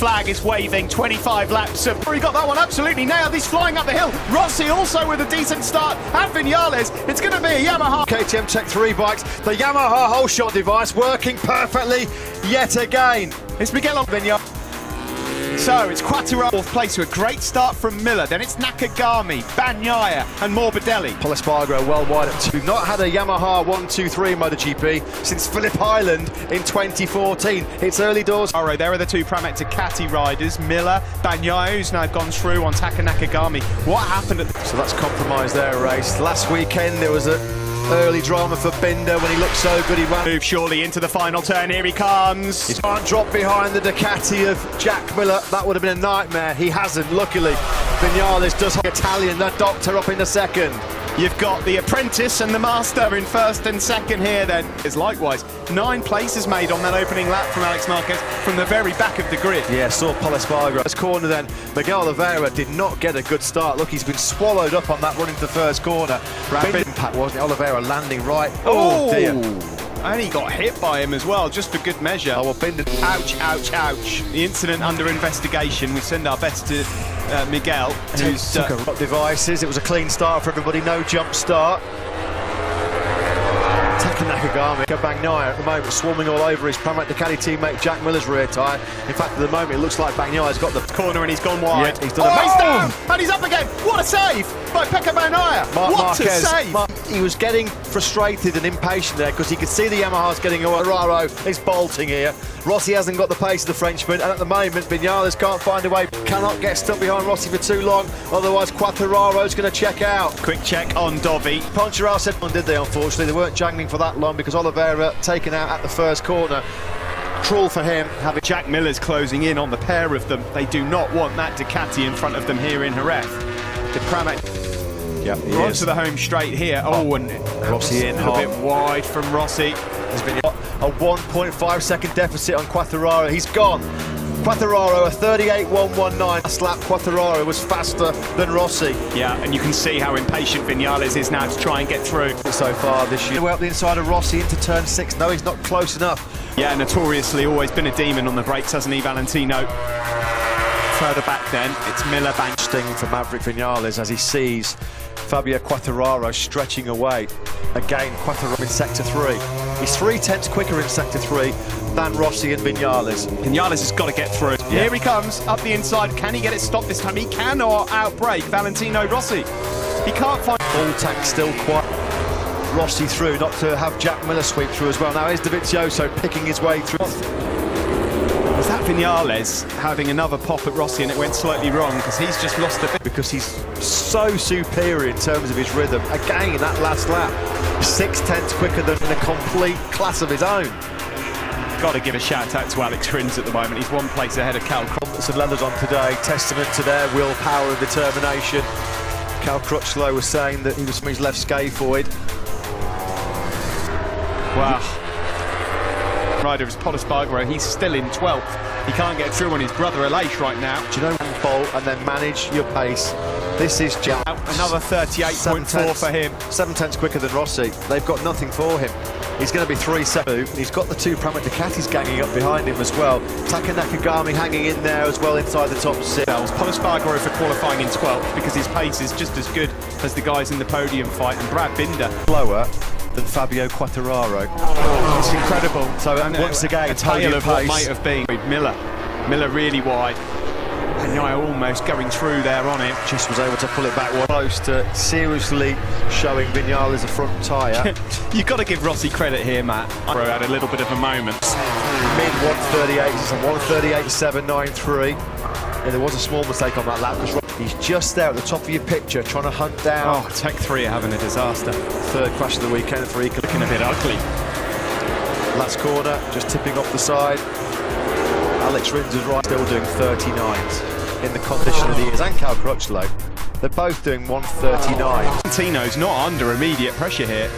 flag is waving, 25 laps. He got that one absolutely nailed. He's flying up the hill. Rossi also with a decent start. And Vinales, it's going to be a Yamaha. KTM Tech 3 bikes, the Yamaha whole shot device working perfectly yet again. It's Miguel Vinales. So it's Quattro fourth place with a great start from Miller. Then it's Nakagami, Bagnaia and Morbidelli. Espargaro well wide up two. We've not had a Yamaha 1-2-3 MotoGP since Phillip Island in 2014. It's early doors. All right, there are the two Pramac Ducati riders, Miller, Bagnaia, who's now gone through on Taka Nakagami. What happened at the... So that's compromised their race. Last weekend there was a early drama for Binder when he looked so good he ran. Move surely into the final turn, here he comes. He can't drop behind the Ducati of Jack Miller. That would have been a nightmare. He hasn't, luckily. Vinales does have Italian, the doctor up in the second. You've got the apprentice and the master in first and second here then. Is likewise 9 places made on that opening lap from Alex Marquez from the very back of the grid. Yeah, saw Espargaro. This corner then, Miguel Oliveira did not get a good start. Look, he's been swallowed up on that run into the first corner. Rapid impact, wasn't it? Oliveira landing right. Oh dear. And he got hit by him as well, just for good measure. Oh, well, Binder. Ouch, ouch, ouch. The incident under investigation. We send our best to Miguel, who's took devices. It was a clean start for everybody, no jump start. Taka Nakagami, Bagnaia at the moment swarming all over his Pramac Ducati teammate Jack Miller's rear tyre. In fact, at the moment, it looks like Bagnaia's got the corner and he's gone wide. Yeah, he's done he's down! And he's up again! What a save by Pecco Bagnaia! What a save! He was getting frustrated and impatient there because he could see the Yamahas getting away. Ferraro is bolting here. Rossi hasn't got the pace of the Frenchman, and at the moment, Vinales can't find a way. Cannot get stuck behind Rossi for too long, otherwise Quattararo's going to check out. Quick check on Dovi. Poncharal said, did they, unfortunately? They weren't jangling for that long because Oliveira taken out at the first corner. Cruel for him. Having Jack Miller's closing in on the pair of them. They do not want that Ducati in front of them here in Jerez. The Pramac. Yeah, right to the home straight here. Oh, and Rossi in a bit wide from Rossi. There's been a 1.5 second deficit on Quattararo. He's gone. Quattararo, a 38.119. Last lap, Quattararo was faster than Rossi. Yeah, and you can see how impatient Vinales is now to try and get through. So far this year. We're up the inside of Rossi into turn 6. No, he's not close enough. Yeah, notoriously always been a demon on the brakes, hasn't he, Valentino? Further back then, it's Miller Bank. Sting for Maverick Vinales as he sees Fabio Quattararo stretching away. Again, Quattararo in sector 3. He's 3/10 quicker in sector 3 than Rossi and Vinales. Vinales has got to get through. Yeah. Here he comes, up the inside. Can he get it stopped this time? He cannot outbrake Valentino Rossi. He can't find... Full tank still quite... Rossi through, not to have Jack Miller sweep through as well. Now here's Dovizioso picking his way through. Was that Vinales having another pop at Rossi and it went slightly wrong because he's just lost a bit? Because he's so superior in terms of his rhythm. Again, that last lap, 6/10 quicker than in a complete class of his own. Got to give a shout out to Alex Rins at the moment. He's 1 place ahead of Cal Crutchlow and leathers on today, testament to their willpower and determination. Cal Crutchlow was saying that he was from his left scaphoid. Wow. Rider is Espargaro. He's still in 12th. He can't get through on his brother Aleix right now. Do you know, bolt and then manage your pace. This is Jack. Another 38.4 for him. 7/10 quicker than Rossi. They've got nothing for him. He's going to be 3-7. He's got the two Pramac Ducatis ganging up behind him as well. Taka Nakagami hanging in there as well inside the top 6. Espargaro for qualifying in 12th because his pace is just as good as the guys in the podium fight, and Brad Binder slower than Fabio Quattararo. It's incredible. So once again, a tale of what might have been. Miller really wide. And almost going through there on it. Just was able to pull it back close to seriously showing Vinales a front tyre. You've got to give Rossi credit here, Matt. Had a little bit of a moment. Mid 138, 138.793. And there was a small mistake on that lap. He's just there at the top of your picture trying to hunt down. Oh, Tech 3 are having a disaster. Third crash of the weekend for Eco. Looking a bit ugly. Last corner, just tipping off the side. Alex Rins is right, still doing 39s in the condition of the years. And Cal Crutchlow, they're both doing 139. Valentino's not under immediate pressure here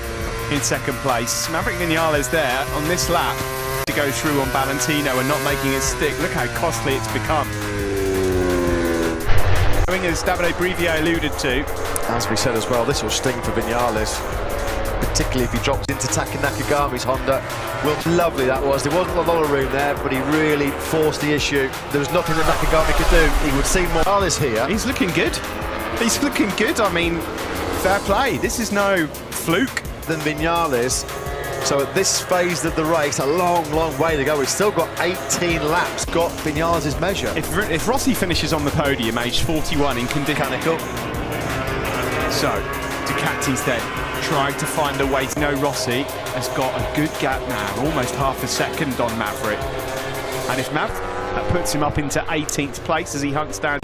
in second place. Maverick Vinales there on this lap to go through on Valentino and not making it stick. Look how costly it's become. As Davide Brivier alluded to. As we said as well, this will sting for Vinales. particularly if he drops into Taka Nakagami's Honda. Well, lovely that was. There wasn't a lot of room there, but he really forced the issue. There was nothing that Nakagami could do. He would see Morales here. He's looking good. He's looking good. I mean, fair play. This is no fluke. Than Vinales. So at this phase of the race, a long, long way to go. We've still got 18 laps. Got Vinales' measure. If Rossi finishes on the podium, aged 41 in mechanical. So, Ducati's then trying to find a way. No, Rossi has got a good gap now, almost half a second on Maverick. And if that puts him up into 18th place as he hunts down.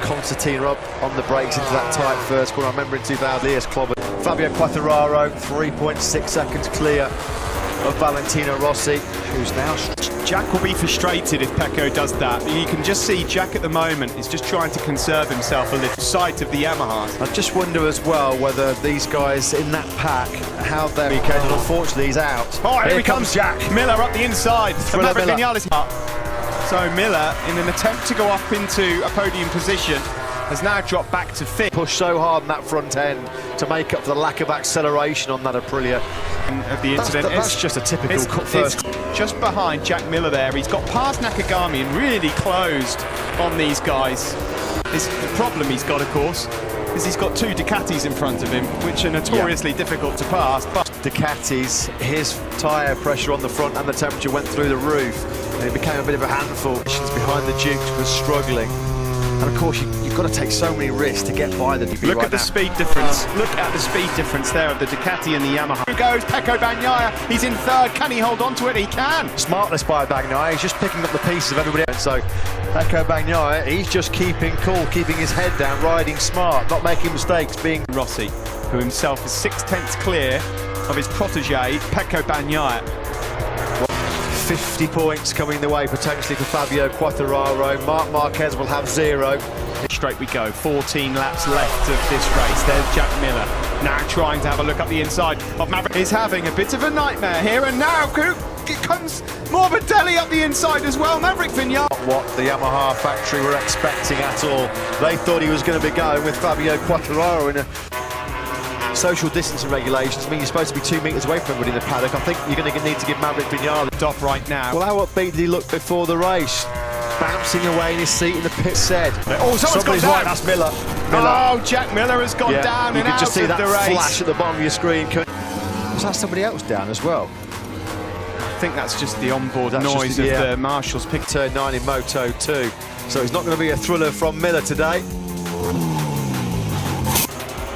Concertina up on the brakes into that tight first corner. I remember in 2000, he has clobbered Fabio Quartararo, 3.6 seconds clear of Valentino Rossi, who's now... Jack will be frustrated if Pecco does that. You can just see Jack at the moment is just trying to conserve himself a little sight of the Yamahas. I just wonder as well whether these guys in that pack, how they're weekend, and unfortunately he's out. Oh, here he comes, Jack. Miller up the inside. Maverick Vinales up. So Miller, in an attempt to go up into a podium position, has now dropped back to fifth. Pushed so hard in that front end to make up for the lack of acceleration on that Aprilia. Of the incident. That's just a typical first. It's just behind Jack Miller there. He's got past Nakagami and really closed on these guys. The problem he's got, of course, is he's got two Ducatis in front of him, which are notoriously difficult to pass. But Ducatis, his tyre pressure on the front and the temperature went through the roof, and it became a bit of a handful. Behind the Dukes was struggling. And of course, you've got to take so many risks to get by them. Look at the speed difference. Look at the speed difference there of the Ducati and the Yamaha. Here goes Pecco Bagnaia. He's in third. Can he hold on to it? He can. Smartness by Bagnaia. He's just picking up the pieces of everybody else. So Pecco Bagnaia, he's just keeping cool, keeping his head down, riding smart, not making mistakes. Being Rossi, who himself is 6/10 clear of his protege, Pecco Bagnaia. 50 points coming the way potentially for Fabio Quartararo. Marc Marquez will have 0. Straight we go, 14 laps left of this race. There's Jack Miller, now trying to have a look up the inside of Maverick. He's having a bit of a nightmare here, and now it comes Morbidelli up the inside as well. Maverick Vinales. What the Yamaha factory were expecting at all. They thought he was going to be going with Fabio Quartararo in a... Social distancing regulations mean you're supposed to be 2 metres away from everybody in the paddock. I think you're going to need to give Maverick Vinales off right now. Well, how upbeat did he look before the race? Bouncing away in his seat in the pit said. Oh, somebody's gone down. That's Miller. Oh, Jack Miller has gone down and out of the race. You can just see that flash at the bottom of your screen. Was that somebody else down as well? I think that's just the onboard noise of the marshals. Pick turn 9 in Moto 2. So it's not going to be a thriller from Miller today.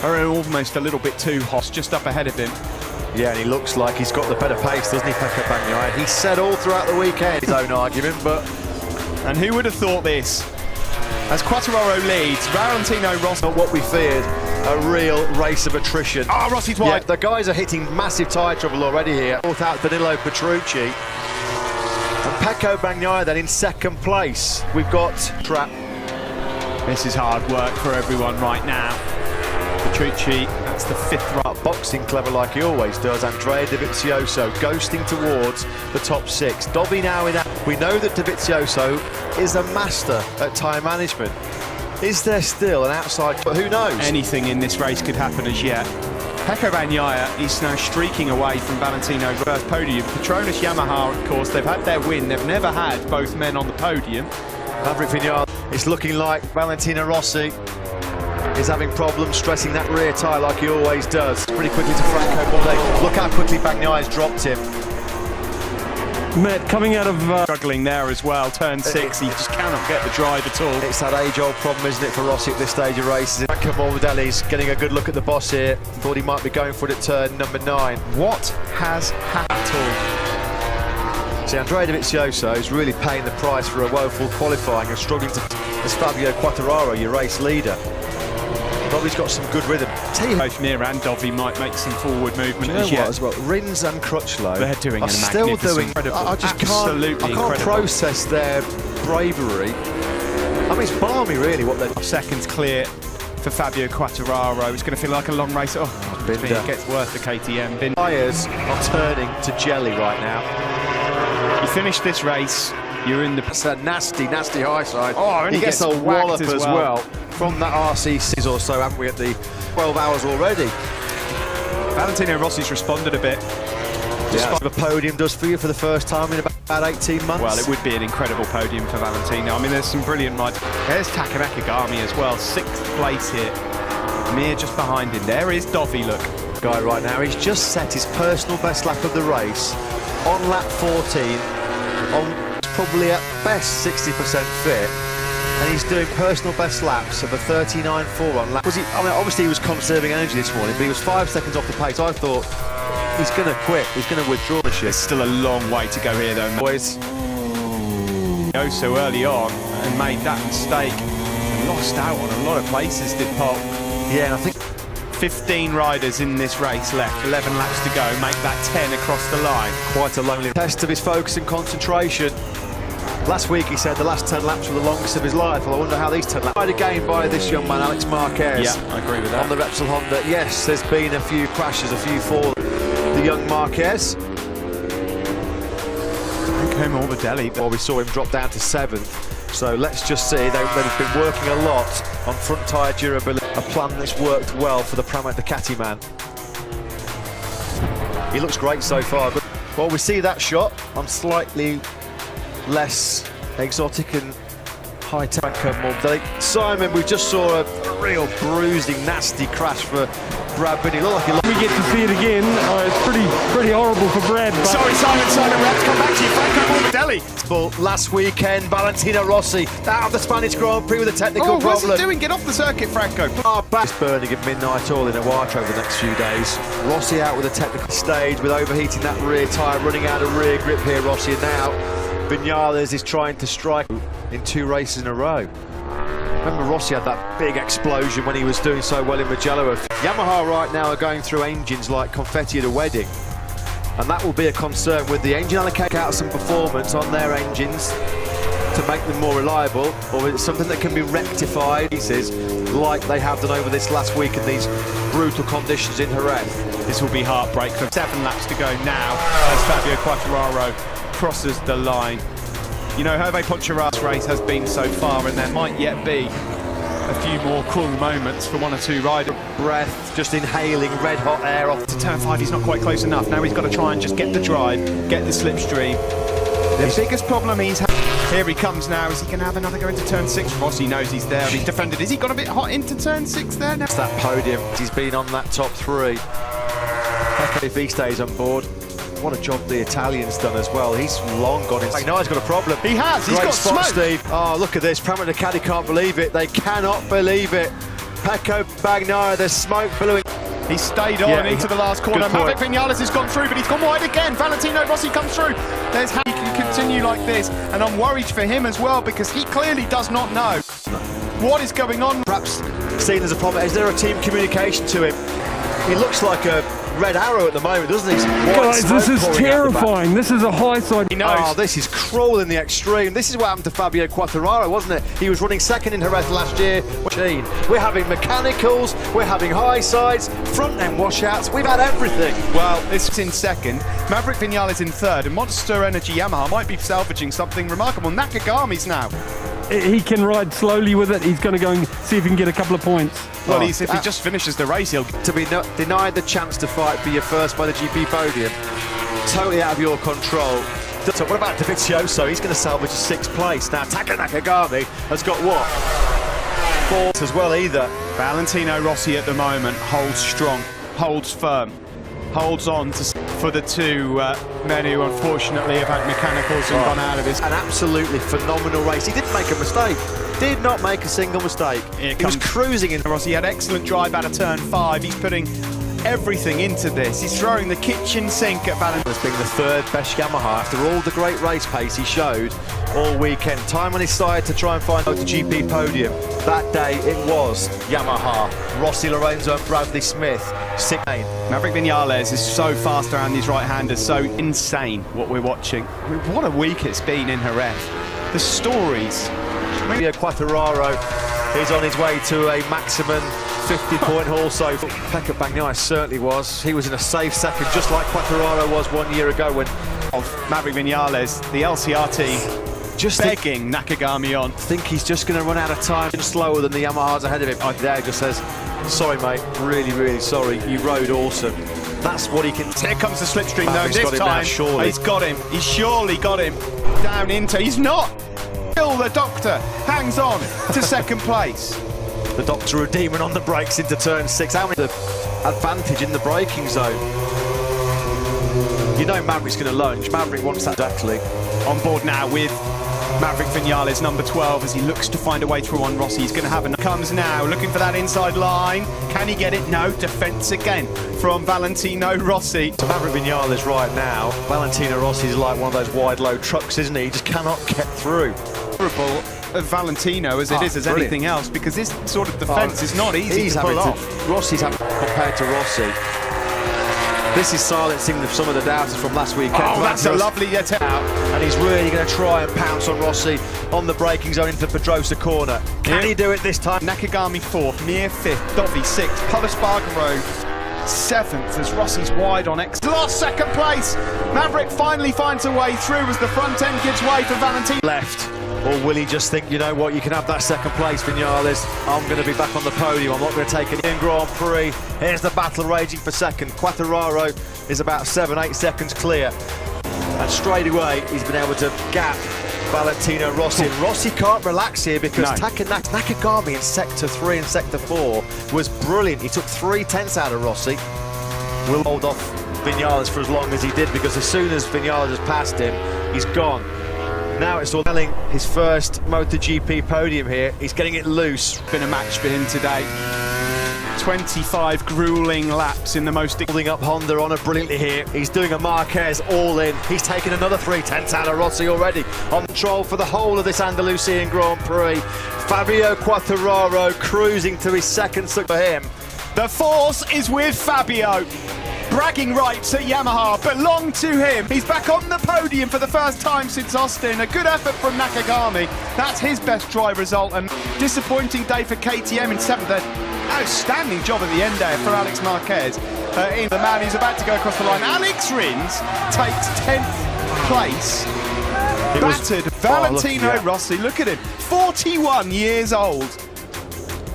Almost a little bit too hot, just up ahead of him. Yeah, and he looks like he's got the better pace, doesn't he, Pecco Bagnaia? He said all throughout the weekend his own argument, but... And who would have thought this? As Quartararo leads, Valentino Rossi... Not what we feared, a real race of attrition. Oh, Rossi's wide. Yeah, the guys are hitting massive tyre trouble already here. Fourth out Danilo Petrucci. And Pecco Bagnaia then in second place. We've got Trap. This is hard work for everyone right now. Petrucci, that's the 5th run. Boxing clever like he always does. Andrea Dovizioso ghosting towards the top 6. Dovi now in that. We know that Dovizioso is a master at tyre management. Is there still an outside? But who knows? Anything in this race could happen as yet. Pecco Bagnaia is now streaking away from Valentino Rossi's podium. Petronas Yamaha, of course, they've had their win. They've never had both men on the podium. Maverick Vinales, it's looking like Valentino Rossi is having problems stressing that rear tyre like he always does. Pretty quickly to Franco Baldi. Look how quickly Bagnaia's dropped him. Matt, coming out of... Struggling there as well, turn 6, he just cannot get the drive at all. It's that age-old problem, isn't it, for Rossi at this stage of races. Franco Baldi's getting a good look at the boss here. Thought he might be going for it at turn number 9. What has happened at all? See, Andrea Dovizioso is really paying the price for a woeful qualifying and struggling to... As Fabio Quartararo, your race leader. Dovi's got some good rhythm. Both Mir and Dovi might make some forward movement as well. Rins and Crutchlow they're doing are still doing. I just can't process their bravery. I mean, it's balmy, really, what they're. Seconds clear for Fabio Quartararo. It's going to feel like a long race. It gets worse for KTM. Tyres are turning to jelly right now. You finish this race, you're in the... That's a nasty, nasty high side. Oh, and he gets a wallop as well. From that RC6 or so, haven't we, at the 12 hours already. Valentino Rossi's responded a bit. Yeah, the podium does for you for the first time in about 18 months. Well, it would be an incredible podium for Valentino. I mean, there's some brilliant rides. There's Taka Nakagami as well, 6th place here. Mir just behind him. There is Dovi, look. Guy right now, he's just set his personal best lap of the race on lap 14, on probably at best 60% fit, and he's doing personal best laps of a 39.4 on lap. Obviously he was conserving energy this morning, but he was 5 seconds off the pace. I thought, he's going to quit, he's going to withdraw the shit. There's still a long way to go here, though. Boys, Go so early on and made that mistake and lost out on a lot of places, did Paul. Yeah, and I think 15 riders in this race left, 11 laps to go, make that 10 across the line. Quite a lonely test of his focus and concentration. Last week he said the last 10 laps were the longest of his life. Well, I wonder how these 10 laps... Again by this young man, Alex Marquez. Yeah, I agree with that. On the Repsol Honda. Yes, there's been a few crashes, a few falls. The young Marquez. Okay, Morbidelli. Well, we saw him drop down to 7th. So let's just see, they've been working a lot on front tyre durability, a plan that's worked well for the Pramac Ducati man. He looks great so far. But, well, we see that shot on slightly less exotic and high-tech Morbidelli. Simon, we just saw a real bruising, nasty crash for Brad Binney. Looked like We get to see it again. It's pretty horrible for Brad. But Sorry, Simon, we have to come back to you. Franco Morbidelli. last weekend, Valentino Rossi out of the Spanish Grand Prix with a technical problem. What's he doing? Get off the circuit, Franco. Back. It's burning at midnight oil in Iwata over the next few days. Rossi out with a technical stage with overheating that rear tyre, running out of rear grip here, Rossi. And now Viñales is trying to strike in 2 races in a row. Remember Rossi had that big explosion when he was doing so well in Mugello. Yamaha right now are going through engines like confetti at a wedding, and that will be a concern with the engine allocate out some performance on their engines to make them more reliable, or it's something that can be rectified pieces like they have done over this last week in these brutal conditions in Jerez. This will be heartbreak for 7 laps to go now as Fabio Quartararo crosses the line. You know, Hervé Ponchara's race has been so far, and there might yet be a few more cool moments for 1 or 2 riders. Breath, just inhaling red hot air off. To turn 5, he's not quite close enough. Now he's got to try and just get the drive, get the slipstream. The biggest problem he's had. Here he comes now. Is he going to have another go into turn 6? Rossi knows he's there. He's defended. Is he got a bit hot into turn 6 there now? It's that podium. He's been on that top 3. If he stays on board. What a job the Italian's done as well. He's long gone in. No, he's got a problem. He has. He's got spot, smoke. Steve. Oh, look at this. Pramac Ducati can't believe it. They cannot believe it. Pecco Bagnaia, there's smoke billowing. He stayed on into the last corner. Maverick Viñales has gone through, but he's gone wide again. Valentino Rossi comes through. There's how he can continue like this, and I'm worried for him as well because he clearly does not know what is going on. Perhaps seen as a problem. Is there a team communication to him? He looks like a red arrow at the moment, doesn't he? guys, this is terrifying. This is a high side. He knows. Oh, this is cruel in the extreme. This is what happened to Fabio Quartararo, wasn't it? He was running second in Jerez last year. We're having mechanicals, we're having high sides, front end washouts, we've had everything. Well, this is in second, Maverick Viñales in third, and Monster Energy Yamaha might be salvaging something remarkable. Nakagami's now. He can ride slowly with it. He's going to go and see if he can get a couple of points. Well, if he just finishes the race, he'll... To be denied the chance to fight for your first by the GP podium, totally out of your control. So what about Dovizioso? He's going to salvage a 6th place. Now, Taka Nakagami has got what? 4th as well either. Valentino Rossi at the moment holds strong, holds firm, holds on for the 2 men who unfortunately have had mechanicals and gone out of this. An absolutely phenomenal race. He didn't make a mistake. Did not make a single mistake. He was cruising in. Rossi had excellent drive out of turn 5. He's putting everything into this. He's throwing the kitchen sink at Valentino. As being the 3rd best Yamaha after all the great race pace he showed all weekend. Time on his side to try and find the GP podium. That day it was Yamaha. Rossi, Lorenzo and Bradley Smith. 6th. Maverick Viñales is so fast around these right-handers, so insane what we're watching. I mean, what a week it's been in Jerez. The stories. Quartararo is on his way to a maximum 50-point haul, so Pecco Bagnaia certainly was. He was in a safe second, just like Quartararo was 1 year ago when Maverick Viñales, the LCR team, just begging Nakagami on. I think he's just going to run out of time slower than the Yamahas ahead of him. There just says Sorry, mate. Really, really sorry. You rode awesome. That's what he can... Here comes the slipstream, though. Maverick's This got him now, time, surely. he's got him. He's surely got him. Down into... He's not! Still, the doctor hangs on to second place. The Doctor redeeming on the brakes into turn 6. How many... The advantage in the braking zone. You know Maverick's going to lunge. Maverick wants that exactly. On board now with Maverick Vinales, number 12, as he looks to find a way through on Rossi. He's going to have a... Comes now, looking for that inside line. Can he get it? No. Defence again from Valentino Rossi. So Maverick Vinales right now, Valentino Rossi is like one of those wide load trucks, isn't he? He just cannot get through. Terrible of Valentino as it is as brilliant. anything else, because this sort of defence is not easy to pull off. Rossi's having compared to Rossi. This is silencing some of the doubters from last weekend. Oh, that's a lovely out, and he's really going to try and pounce on Rossi on the braking zone into Pedrosa corner. Can he do it this time? Nakagami 4th, Mir 5th, Dovi 6th, Polispargaro 7th as Rossi's wide on X. Lost second place. Maverick finally finds a way through as the front end gives way for Valentino. Left. Or will he just think, you know what, you can have that second place, Vinales. I'm going to be back on the podium. I'm not going to take an in Grand Prix. Here's the battle raging for second. Quartararo is about 7-8 seconds clear. And straight away, he's been able to gap Valentino Rossi. And Rossi can't relax here because Nakagami in Sector 3 and Sector 4 was brilliant. He took 3/10 out of Rossi. Will hold off Vinales for as long as he did, because as soon as Vinales has passed him, he's gone. Now it's all telling his first MotoGP podium here. He's getting it loose. Been a match for him today. 25 gruelling laps in the most... Holding up Honda on it brilliantly here. He's doing a Marquez all in. He's taken another 3/10 out of Rossi already. On control for the whole of this Andalusian Grand Prix. Fabio Quartararo cruising to his second for him. The force is with Fabio. Bragging rights at Yamaha belong to him. He's back on the podium for the first time since Austin. A good effort from Nakagami. That's his best drive result, and disappointing day for KTM in 7th. Outstanding job at the end there for Alex Marquez. In the man who's about to go across the line. Alex Rins takes 10th place. Battered Valentino Rossi. Look at him, 41 years old.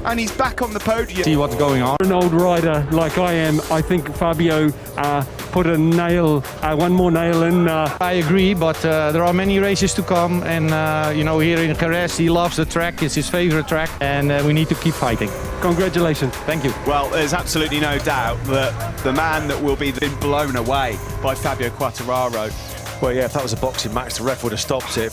And he's back on the podium. See what's going on. An old rider like I am, I think Fabio put a nail, one more nail in. I agree, but there are many races to come, and you know, here in Jerez, he loves the track. It's his favorite track, and we need to keep fighting. Congratulations. Thank you. Well, there's absolutely no doubt that the man that will be blown away by Fabio Quartararo. Well, yeah, if that was a boxing match, the ref would have stopped it.